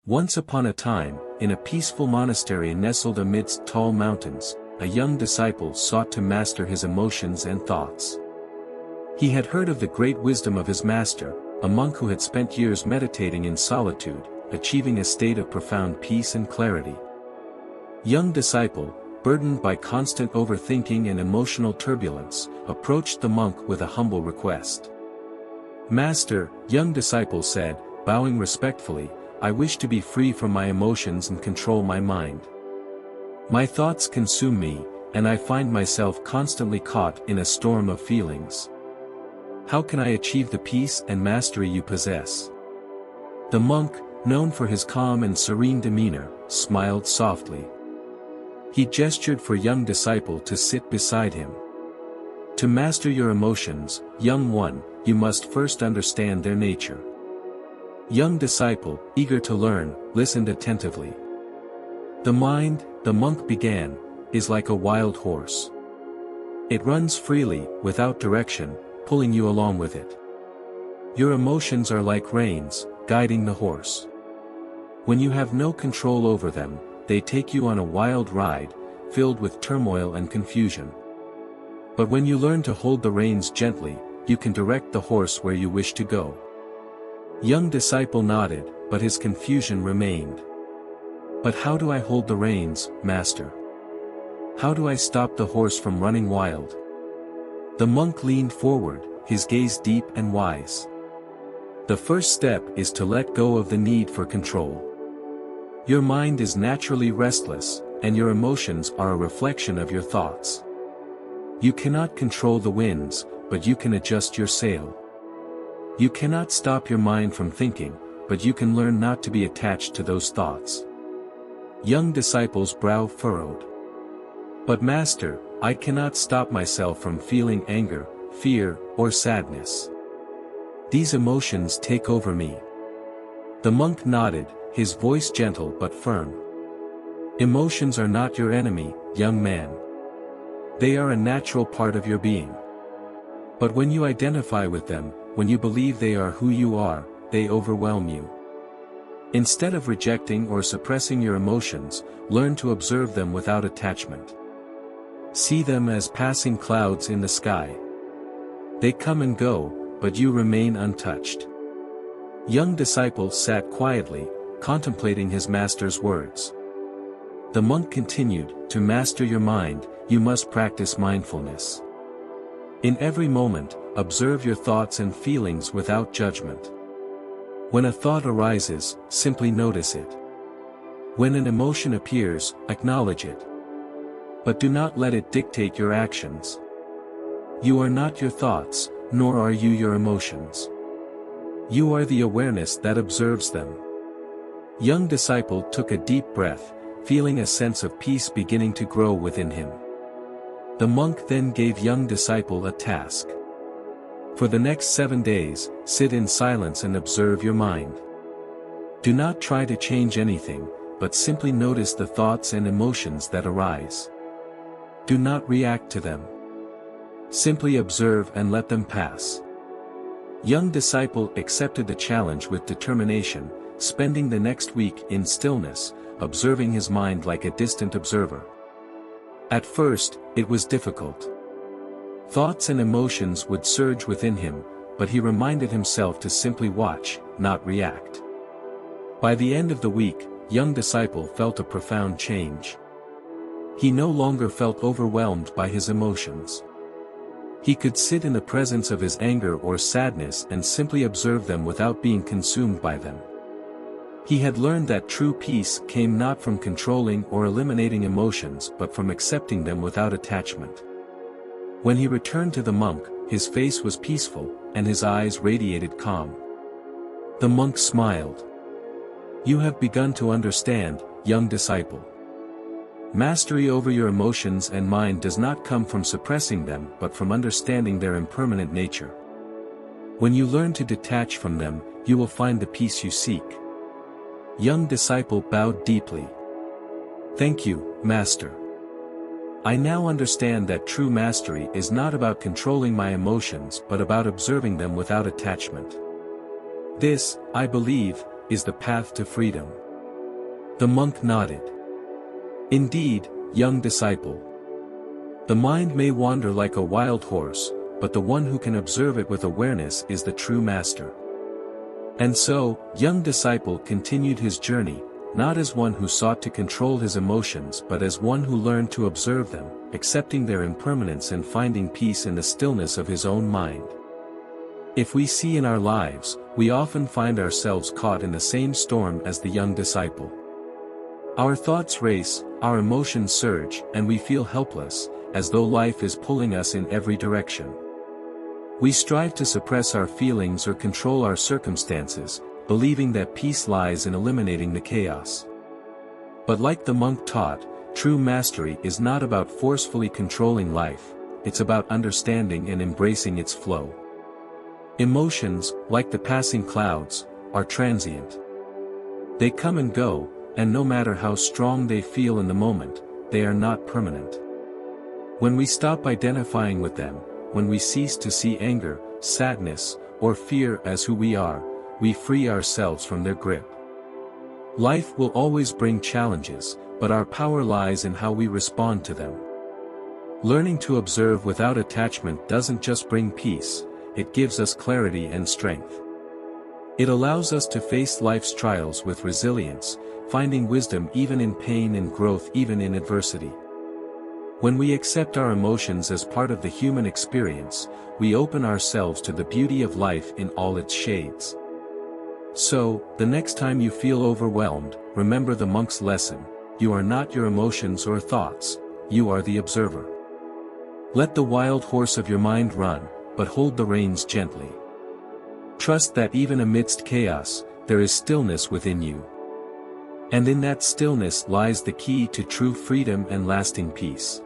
Once upon a time, in a peaceful monastery nestled amidst tall mountains, a young disciple sought to master his emotions and thoughts. He had heard of the great wisdom of his master, a monk who had spent years meditating in solitude, achieving a state of profound peace and clarity. Young disciple, burdened by constant overthinking and emotional turbulence, approached the monk with a humble request. "Master," young disciple said, bowing respectfully, "I wish to be free from my emotions and control my mind. My thoughts consume me, and I find myself constantly caught in a storm of feelings. How can I achieve the peace and mastery you possess?" The monk, known for his calm and serene demeanor, smiled softly. He gestured for young disciple to sit beside him. "To master your emotions, young one, you must first understand their nature." Young disciple, eager to learn, listened attentively. "The mind," the monk began, "is like a wild horse. It runs freely, without direction, pulling you along with it. Your emotions are like reins, guiding the horse. When you have no control over them, they take you on a wild ride, filled with turmoil and confusion. But when you learn to hold the reins gently, you can direct the horse where you wish to go." Young disciple nodded, but his confusion remained. "But how do I hold the reins, master? How do I stop the horse from running wild?" The monk leaned forward, his gaze deep and wise. "The first step is to let go of the need for control. Your mind is naturally restless, and your emotions are a reflection of your thoughts. You cannot control the winds, but you can adjust your sail. You cannot stop your mind from thinking, but you can learn not to be attached to those thoughts." Young disciple's brow furrowed. "But master, I cannot stop myself from feeling anger, fear, or sadness. These emotions take over me." The monk nodded, his voice gentle but firm. "Emotions are not your enemy, young man. They are a natural part of your being. But when you identify with them, when you believe they are who you are, they overwhelm you. Instead of rejecting or suppressing your emotions, learn to observe them without attachment. See them as passing clouds in the sky. They come and go, but you remain untouched." Young disciple sat quietly, contemplating his master's words. The monk continued, "To master your mind, you must practice mindfulness. In every moment, observe your thoughts and feelings without judgment. When a thought arises, simply notice it. When an emotion appears, acknowledge it. But do not let it dictate your actions. You are not your thoughts, nor are you your emotions. You are the awareness that observes them." Young disciple took a deep breath, feeling a sense of peace beginning to grow within him. The monk then gave young disciple a task. "For the next 7 days, sit in silence and observe your mind. Do not try to change anything, but simply notice the thoughts and emotions that arise. Do not react to them. Simply observe and let them pass." Young disciple accepted the challenge with determination, spending the next week in stillness, observing his mind like a distant observer. At first, it was difficult. Thoughts and emotions would surge within him, but he reminded himself to simply watch, not react. By the end of the week, young disciple felt a profound change. He no longer felt overwhelmed by his emotions. He could sit in the presence of his anger or sadness and simply observe them without being consumed by them. He had learned that true peace came not from controlling or eliminating emotions but from accepting them without attachment. When he returned to the monk, his face was peaceful, and his eyes radiated calm. The monk smiled. "You have begun to understand, young disciple. Mastery over your emotions and mind does not come from suppressing them but from understanding their impermanent nature. When you learn to detach from them, you will find the peace you seek." Young disciple bowed deeply. "Thank you, master. I now understand that true mastery is not about controlling my emotions but about observing them without attachment. This, I believe, is the path to freedom." The monk nodded. Indeed, young disciple. The mind may wander like a wild horse, but the one who can observe it with awareness is the true master. And so, young disciple continued his journey, not as one who sought to control his emotions but as one who learned to observe them, accepting their impermanence and finding peace in the stillness of his own mind. If we see in our lives, we often find ourselves caught in the same storm as the young disciple. Our thoughts race, our emotions surge, and we feel helpless, as though life is pulling us in every direction. We strive to suppress our feelings or control our circumstances, believing that peace lies in eliminating the chaos. But like the monk taught, true mastery is not about forcefully controlling life, it's about understanding and embracing its flow. Emotions, like the passing clouds, are transient. They come and go, and no matter how strong they feel in the moment, they are not permanent. When we stop identifying with them, when we cease to see anger, sadness, or fear as who we are, we free ourselves from their grip. Life will always bring challenges, but our power lies in how we respond to them. Learning to observe without attachment doesn't just bring peace, it gives us clarity and strength. It allows us to face life's trials with resilience, finding wisdom even in pain and growth even in adversity. When we accept our emotions as part of the human experience, we open ourselves to the beauty of life in all its shades. So, the next time you feel overwhelmed, remember the monk's lesson: you are not your emotions or thoughts, you are the observer. Let the wild horse of your mind run, but hold the reins gently. Trust that even amidst chaos, there is stillness within you. And in that stillness lies the key to true freedom and lasting peace.